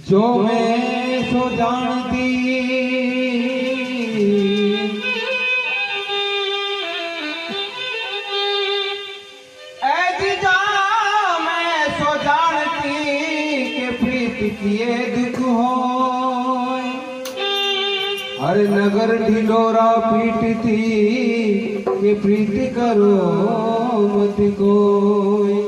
जो मैं सो जानती ऐसा मैं सो जानती के प्रीत किए दुख हो हर नगर ढिलोरा पीटती के प्रीत करो मत कोई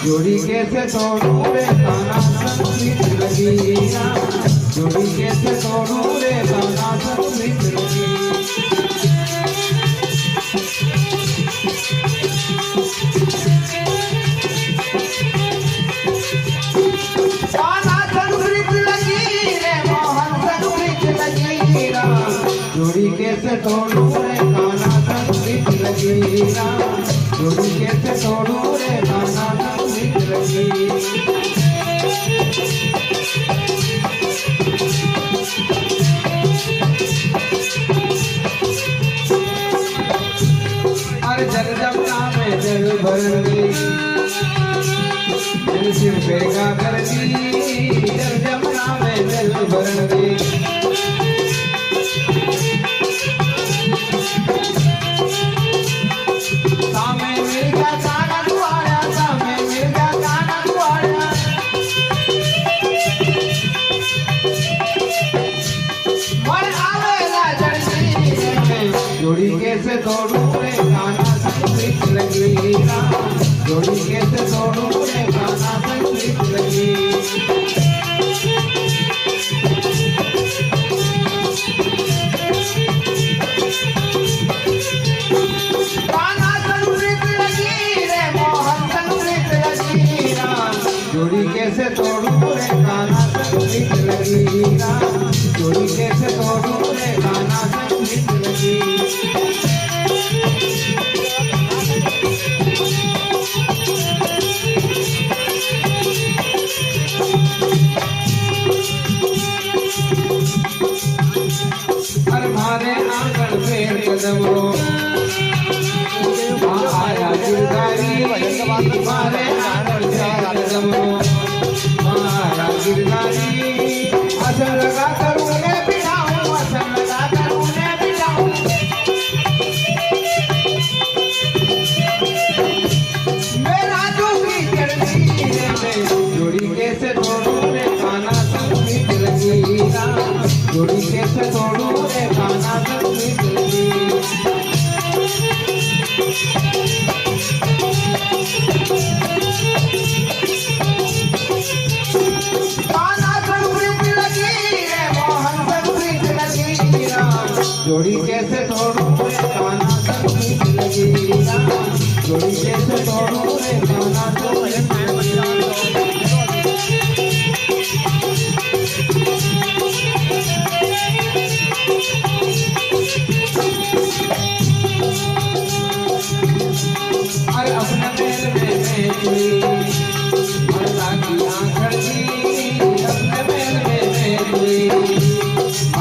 जोड़ी कैसे तोड़ू रे ताना संगीत लगी जोड़ी कैसे तोड़ू रे ताना संगीत लगी ताना संगीत लगी रे मोहन संगीत लगी जोड़ी कैसे तोड़ू रे ताना संगीत लगी जोड़ी कैसे तोड़ू रे ताना अरे जग जमुना में जल भर गई जल सिर पे का कर दी जग जमुना में जल भर गई जोड़ी कैसे तोड़ू रे गाना संगीत लगी जोड़ी कैसे तोड़ू रे गाना संगीत लगी गाना संगीत लगी रे मोहन संगीत लगी जोड़ी कैसे तोड़ू रे गाना संगीत लगी जोड़ी कैसे तोड़ू रे गाना संगीत लगी हमारे आंगन पे कदम रो आया गिरधारी हमारे आंगन पे कदम रो आया गिरधारी असल लगा कर उन्हें बिठाऊं असल लगा कर उन्हें बिठाऊं मेरा जोगी चढ़ती है जोड़ी कैसे तोड़ू रे गाना संगीत लगी जोड़ी कैसे तोड़ू रे गाना संगीत लगी गाना संगीत लगी रे मोहन संगीत लगी जोड़ी कैसे तोड़ू रे गाना संगीत लगी जोड़ी कैसे तोड़ू रे गाना संगीत लगी अपने मेल में कोई अल्लाह की आंखड़ दी अपने मेल में कोई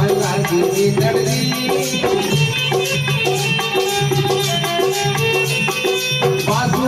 अल्लाह की दर्दी बासु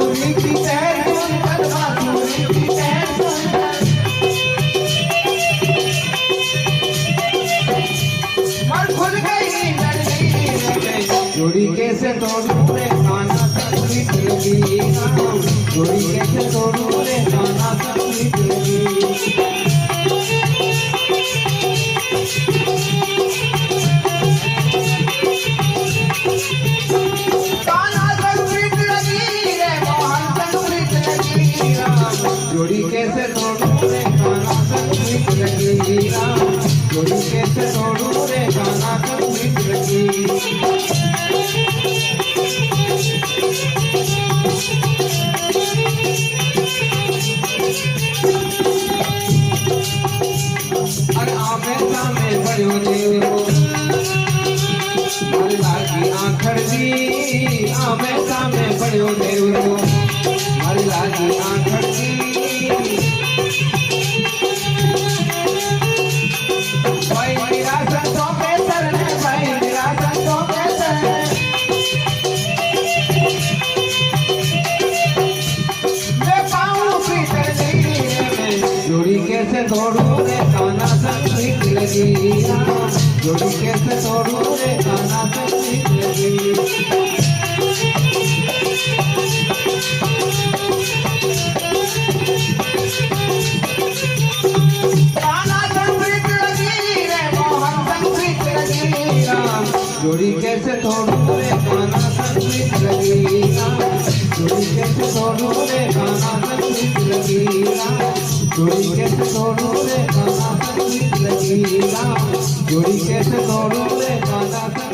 आमे सामे पड़ियो देवरो मारी लागी आखड़ दी आमे सामे पड़ियो देवरो मारी लागी आखड़ दी भाई मेरा संतों पे सरने भाई मेरा संतों पे सरने मैं पाऊं पीतर दी जोड़ी कैसे तोड़ू रे काना संगीत लगी जोड़ी कैसे तोड़ू रे काना संगीत लगी काना संगीत लगी रे मोहन संगीत लगी जोड़ी कैसे तोड़ू रे काना संगीत लगी जोड़ी कैसे तोड़ू रे काना संगीत लगी जोड़ी कैसे तोड़ू रे काना संगीत लगी जोड़ी कैसे तोड़ू रे काना